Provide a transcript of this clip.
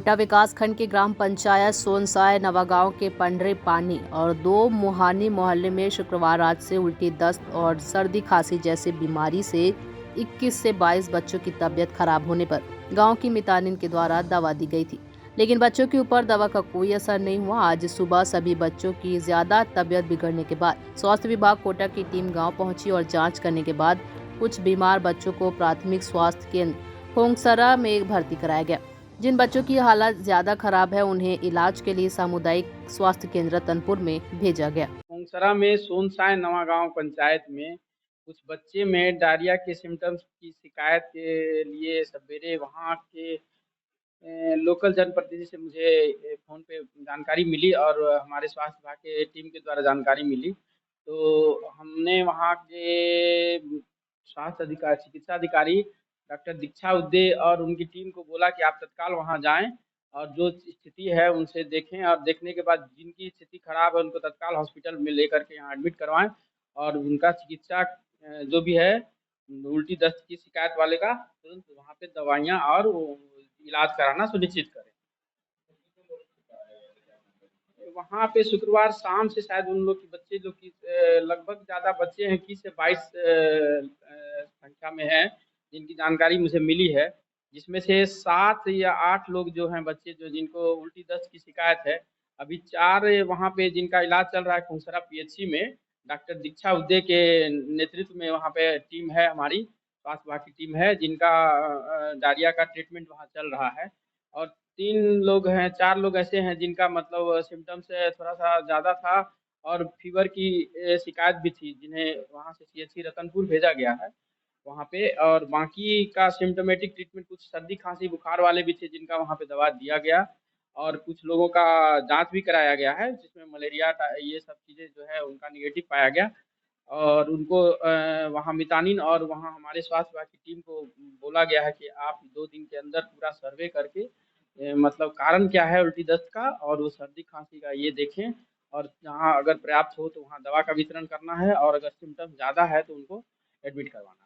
कोटा विकासखंड के ग्राम पंचायत सोनसाय नवागांव के पंडरे पानी और दो मुहानी मोहल्ले में शुक्रवार रात से उल्टी दस्त और सर्दी खांसी जैसी बीमारी से 21 से 22 बच्चों की तबीयत खराब होने पर गांव की मितानिन के द्वारा दवा दी गई थी, लेकिन बच्चों के ऊपर दवा का कोई असर नहीं हुआ। आज सुबह सभी बच्चों की ज्यादा तबीयत बिगड़ने के बाद स्वास्थ्य विभाग कोटा की टीम गाँव पहुंची और जाँच करने के बाद कुछ बीमार बच्चों को प्राथमिक स्वास्थ्य केंद्र होंगसरा में भर्ती कराया गया। जिन बच्चों की हालत ज्यादा खराब है उन्हें इलाज के लिए सामुदायिक स्वास्थ्य केंद्र तनपुर में भेजा गया। होंगसरा में सोनसाय नवागांव पंचायत में कुछ बच्चे में डायरिया के सिम्टम्स की शिकायत के लिए सवेरे वहां के लोकल जनप्रतिनिधि से मुझे फ़ोन पे जानकारी मिली और हमारे स्वास्थ्य विभाग के टीम के द्वारा जानकारी मिली। तो हमने वहाँ के स्वास्थ्य अधिकारी चिकित्सा अधिकारी डॉक्टर दीक्षा उदय और उनकी टीम को बोला कि आप तत्काल वहाँ जाएँ और जो स्थिति है उनसे देखें और देखने के बाद जिनकी स्थिति खराब है उनको तत्काल हॉस्पिटल में लेकर के यहाँ एडमिट करवाएँ और उनका चिकित्सा जो भी है उल्टी दस्त की शिकायत वाले का तुरंत वहाँ पे दवाइयाँ और वो इलाज कराना सुनिश्चित करें। वहाँ पे शुक्रवार शाम से शायद उन लोग की बच्चे लोग की लगभग ज़्यादा बच्चे हैं 21 से 22 संख्या में हैं, जिनकी जानकारी मुझे मिली है, जिसमें से 7 या 8 लोग जो हैं बच्चे जो जिनको उल्टी दस्त की शिकायत है। अभी 4 वहाँ पे जिनका इलाज चल रहा है खुंसरा पीएचसी में, डॉक्टर दीक्षा उदय के नेतृत्व में वहाँ पे टीम है हमारी, स्वास्थ्य विभाग की टीम है जिनका डायरिया का ट्रीटमेंट वहाँ चल रहा है। और 3 लोग हैं 4 लोग ऐसे हैं जिनका मतलब सिम्पटम्स थोड़ा-सा ज़्यादा था और फ़ीवर की शिकायत भी थी, जिन्हें वहाँ से सीएचसी रतनपुर भेजा गया है वहाँ पे। और बाकी का सिम्प्टोमेटिक ट्रीटमेंट कुछ सर्दी, खाँसी, बुखार वाले भी थे जिनका वहाँ पे दवा दिया गया और कुछ लोगों का जाँच भी कराया गया है, जिसमें मलेरिया ये सब चीज़ें जो है उनका नेगेटिव पाया गया और उनको वहाँ मितानिन और वहाँ हमारे स्वास्थ्य विभाग की टीम को बोला गया है कि आप 2 दिन के अंदर पूरा सर्वे करके मतलब कारण क्या है उल्टी दस्त का और वो सर्दी खांसी का ये देखें और जहाँ अगर पर्याप्त हो तो वहाँ दवा का वितरण करना है और अगर सिम्टम ज़्यादा है तो उनको एडमिट करवाना है।